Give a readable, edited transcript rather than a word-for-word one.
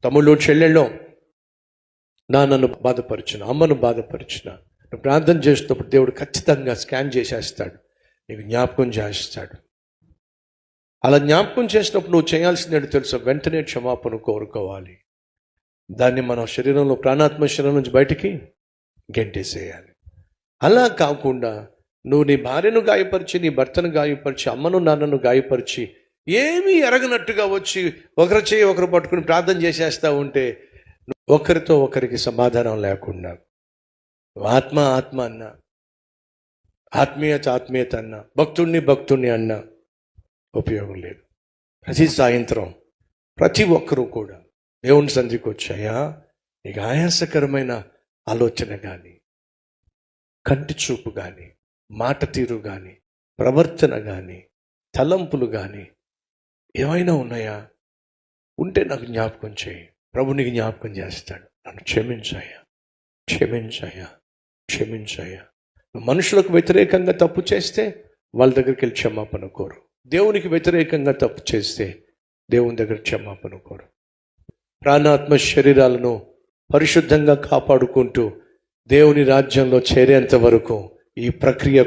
తమ్ముళ్ళు చెల్లెళ్ళు నన్ను బాధపరిచిన, అమ్మను బాధపరిచిన, నువ్వు ప్రార్థన చేసినప్పుడు దేవుడు ఖచ్చితంగా స్కాన్ చేసేస్తాడు, నీకు జ్ఞాపకం చేస్తాడు. అలా జ్ఞాపకం చేసినప్పుడు నువ్వు చేయాల్సింది తెలుసా? వెంటనే క్షమాపణ కోరుకోవాలి. దాన్ని మనం శరీరంలో, ప్రాణాత్మ శరీరం నుంచి బయటికి గెంటేసేయాలి. అలా కాకుండా నువ్వు నీ భార్యను గాయపరిచి, నీ భర్తను గాయపరిచి, అమ్మను నాన్నను గాయపరిచి, ఏమీ ఎరగనట్టుగా వచ్చి ఒకరి చేయి ఒకరు పట్టుకుని ప్రార్థన చేసేస్తూ ఉంటే ఒకరితో ఒకరికి సమాధానం లేకుండా, ఆత్మ అన్న, ఆత్మీయత అన్న, భక్తుణ్ణి అన్న ఉపయోగం లేదు. ప్రతి సాయంత్రం ప్రతి ఒక్కరూ కూడా దేవుని సన్నిధికి వచ్చాయా, నీకు ఆయాసకరమైన ఆలోచన కానీ, కంటి చూపు కానీ, మాట తీరు కానీ, ప్రవర్తన కానీ, తలంపులు కానీ ఏమైనా ఉన్నాయా? ఉంటే నాకు జ్ఞాపకం చేయి. ప్రభు నీకు జ్ఞాపకం చేస్తాడు. నన్ను క్షమించాయా. మనుషులకు వ్యతిరేకంగా తప్పు చేస్తే వాళ్ళ దగ్గరికి వెళ్ళి క్షమాపణ కోరు. దేవునికి వ్యతిరేకంగా తప్పు చేస్తే దేవుని దగ్గర క్షమాపణ కోరు. ప్రాణాత్మ శరీరాలను పరిశుద్ధంగా కాపాడుకుంటూ దేవుని రాజ్యంలో చేరేంత వరకు ఈ ప్రక్రియ